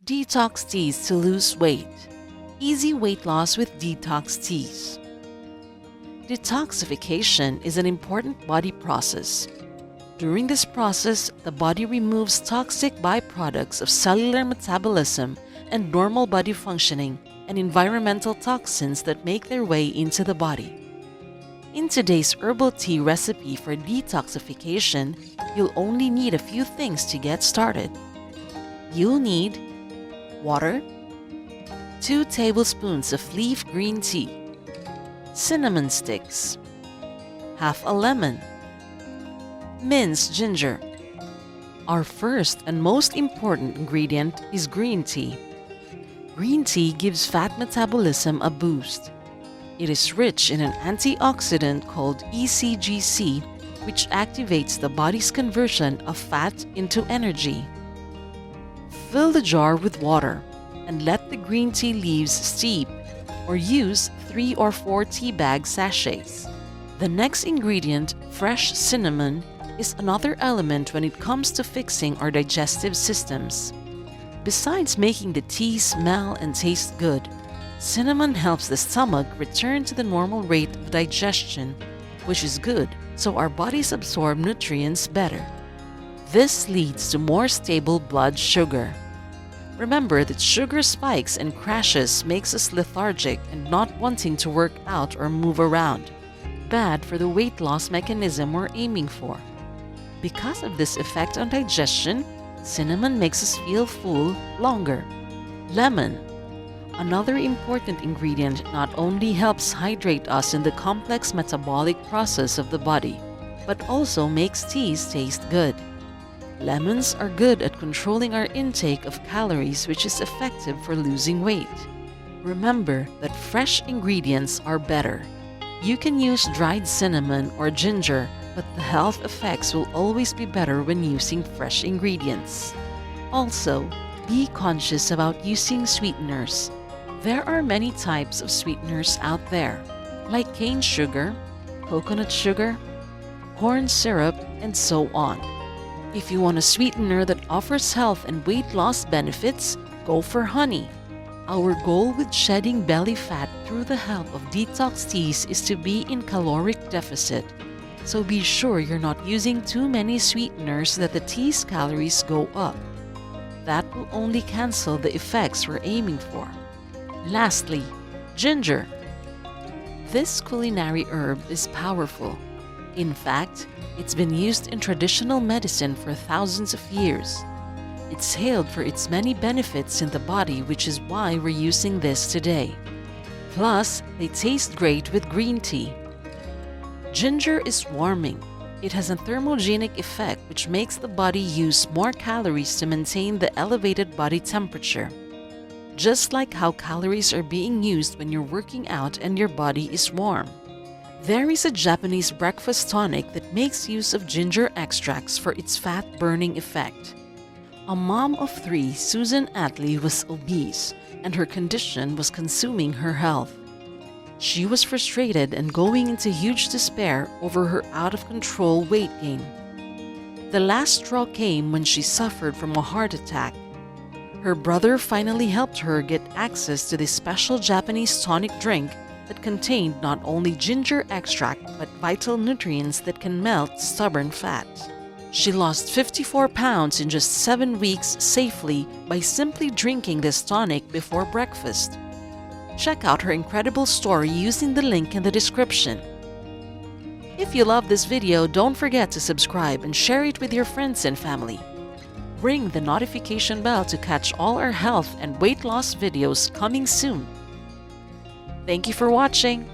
Detox teas to lose weight. Easy weight loss with detox teas. Detoxification is an important body process. During this process, the body removes toxic byproducts of cellular metabolism and normal body functioning and environmental toxins that make their way into the body. In today's herbal tea recipe for detoxification, you'll only need a few things to get started. You'll need water, 2 tablespoons of leaf green tea, cinnamon sticks, half a lemon, minced ginger. Our first and most important ingredient is green tea. Green tea gives fat metabolism a boost. It is rich in an antioxidant called ECGC, which activates the body's conversion of fat into energy. Fill the jar with water and let the green tea leaves steep, or use 3 or 4 tea bag sachets. The next ingredient, fresh cinnamon, is another element when it comes to fixing our digestive systems. Besides making the tea smell and taste good, cinnamon helps the stomach return to the normal rate of digestion, which is good so our bodies absorb nutrients better. This leads to more stable blood sugar. Remember that sugar spikes and crashes makes us lethargic and not wanting to work out or move around. Bad for the weight loss mechanism we're aiming for. Because of this effect on digestion, cinnamon makes us feel full longer. Lemon, another important ingredient, not only helps hydrate us in the complex metabolic process of the body, but also makes teas taste good. Lemons are good at controlling our intake of calories, which is effective for losing weight. Remember that fresh ingredients are better. You can use dried cinnamon or ginger, but the health effects will always be better when using fresh ingredients. Also, be conscious about using sweeteners. There are many types of sweeteners out there, like cane sugar, coconut sugar, corn syrup, and so on. If you want a sweetener that offers health and weight loss benefits, go for honey. Our goal with shedding belly fat through the help of detox teas is to be in caloric deficit. So be sure you're not using too many sweeteners that the tea's calories go up. That will only cancel the effects we're aiming for. Lastly, ginger. This culinary herb is powerful. In fact, it's been used in traditional medicine for thousands of years. It's hailed for its many benefits in the body, which is why we're using this today. Plus, they taste great with green tea. Ginger is warming. It has a thermogenic effect which makes the body use more calories to maintain the elevated body temperature. Just like how calories are being used when you're working out and your body is warm. There is a Japanese breakfast tonic that makes use of ginger extracts for its fat-burning effect. A mom of 3, Susan Atlee, was obese, and her condition was consuming her health. She was frustrated and going into huge despair over her out-of-control weight gain. The last straw came when she suffered from a heart attack. Her brother finally helped her get access to this special Japanese tonic drink that contained not only ginger extract but vital nutrients that can melt stubborn fat. She lost 54 pounds in just 7 weeks safely by simply drinking this tonic before breakfast. Check out her incredible story using the link in the description. If you love this video, don't forget to subscribe and share it with your friends and family. Ring the notification bell to catch all our health and weight loss videos coming soon. Thank you for watching.